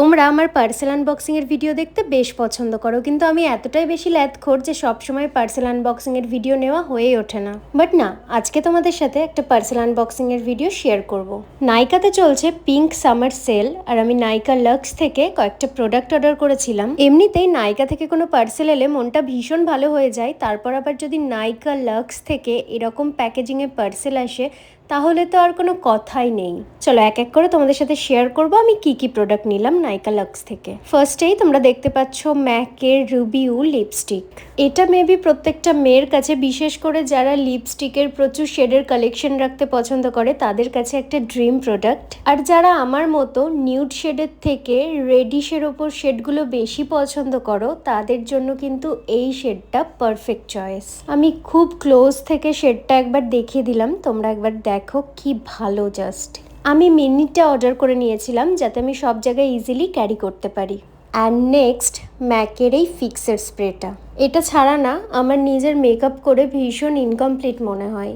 তোমরা আমার parcel আনবক্সিংয়ের video দেখতে বেশ পছন্দ করো, কিন্তু আমি এতটাই বেশি ল্যাদখোর যে সবসময় পার্সেল আনবক্সিংয়ের ভিডিও নেওয়া হয়েই ওঠে না। বাট না, আজকে তোমাদের সাথে একটা পার্সেল আনবক্সিংয়ের ভিডিও শেয়ার করব। নাইকাতে চলছে পিঙ্ক সামার সেল, আর আমি নাইকা লাক্স থেকে কয়েকটা প্রোডাক্ট অর্ডার করেছিলাম। এমনিতেই নাইকা থেকে কোনো পার্সেল এলে মনটা ভীষণ ভালো হয়ে যায়, তারপর আবার যদি নাইকা লাক্স থেকে এরকম প্যাকেজিংয়ে পার্সেল আসে তাহলে তো আর কোনো কথাই নেই। চলো এক এক করে তোমাদের সাথে শেয়ার করব আমি কি কি প্রোডাক্ট নিলাম নাইকা লাক্স থেকে। ফার্স্টেই তোমরা দেখতে পাচ্ছ ম্যাকের রুবিউ লিপস্টিক। এটা মেবি প্রত্যেকটা মেয়ের কাছে, বিশেষ করে যারা লিপস্টিকের প্রচুর শেডের কালেকশন রাখতে পছন্দ করে, তাদের কাছে একটা ড্রিম প্রোডাক্ট। আর যারা আমার মতো নিউড শেডের থেকে রেডিশের ওপর শেডগুলো বেশি পছন্দ করো, তাদের জন্য কিন্তু এই শেডটা পারফেক্ট চয়েস। আমি খুব ক্লোজ থেকে শেডটা একবার দেখিয়ে দিলাম, তোমরা একবার দেখো কি ভালো। জাস্ট আমি মিনিটা অর্ডার করে নিয়েছিলাম যাতে আমি সব জায়গায় ইজিলি ক্যারি করতে পারি। অ্যান্ড নেক্সট ম্যাকের এই ফিক্সার স্প্রেটা। এটা ছাড়া না আমার নিজের মেকআপ করে ভীষণ ইনকমপ্লিট মনে হয়।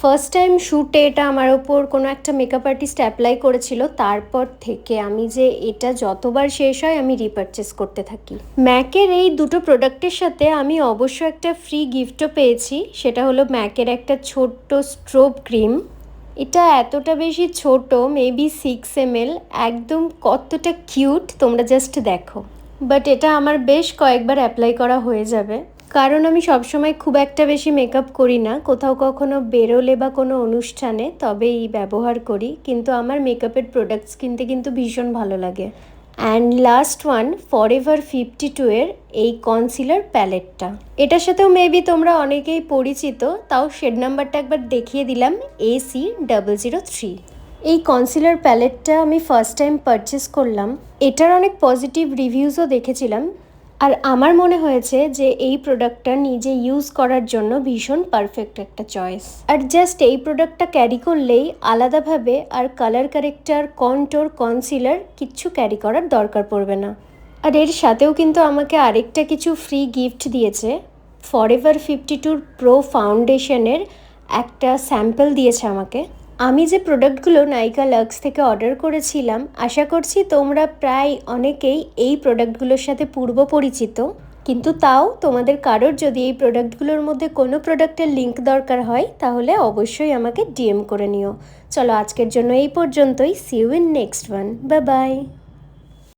ফার্স্ট টাইম শ্যুটে এটা আমার ওপর কোনো একটা মেকআপ আর্টিস্ট অ্যাপ্লাই করেছিল, তারপর থেকে আমি যে এটা যতবার শেষ হয় আমি রিপারচেস করতে থাকি। ম্যাকের এই দুটো প্রোডাক্টের সাথে আমি অবশ্য একটা ফ্রি গিফটও পেয়েছি, সেটা হলো ম্যাকের একটা ছোট্ট স্ট্রোব ক্রিম। এটা এতটা বেশি ছোট, মেবি 6 ml, একদম কতটা কিউট তোমরা জাস্ট দেখো। বাট এটা আমার বেশ কয়েকবার অ্যাপ্লাই করা হয়ে যাবে, কারণ আমি সবসময় খুব একটা বেশি মেকআপ করি না, কোথাও কখনো বেরোলে বা কোনো অনুষ্ঠানে তবেই ব্যবহার করি, কিন্তু আমার মেকআপের প্রোডাক্টস কিনতে কিন্তু ভীষণ ভালো লাগে। অ্যান্ড লাস্ট ওয়ান, ফরএভার 52 এর এই কনসিলার প্যালেটটা। এটার সাথেও মেবি তোমরা অনেকেই পরিচিত, তাও শেড নাম্বারটা একবার দেখিয়ে দিলাম, AC003। এই কনসিলার প্যালেটটা আমি ফার্স্ট টাইম পারচেস করলাম। এটার অনেক পজিটিভ রিভিউসও দেখেছিলাম, আর আমার মনে হয়েছে যে এই প্রোডাক্টটা নিজে ইউজ করার জন্য ভীষণ পারফেক্ট একটা চয়েস। আর জাস্ট এই প্রোডাক্টটা ক্যারি করলেই আলাদাভাবে আর কালার কারেক্টার, কন্ট্যুর, কনসিলার কিচ্ছু ক্যারি করার দরকার পড়বে না। আর এর সাথেও কিন্তু আমাকে আরেকটা কিছু ফ্রি গিফট দিয়েছে। ফরএভার 52 প্রো ফাউন্ডেশনের একটা স্যাম্পল দিয়েছে আমাকে। আমি যে প্রোডাক্টগুলো নাইকা লাক্স থেকে অর্ডার করেছিলাম, আশা করছি তোমরা প্রায় অনেকেই এই প্রোডাক্টগুলোর সাথে পূর্ব পরিচিত, কিন্তু তাও তোমাদের কারোর যদি এই প্রোডাক্টগুলোর মধ্যে কোনো প্রোডাক্টের লিঙ্ক দরকার হয় তাহলে অবশ্যই আমাকে ডিএম করে নিও। চলো আজকের জন্য এই পর্যন্তই। See you in next one. Bye by.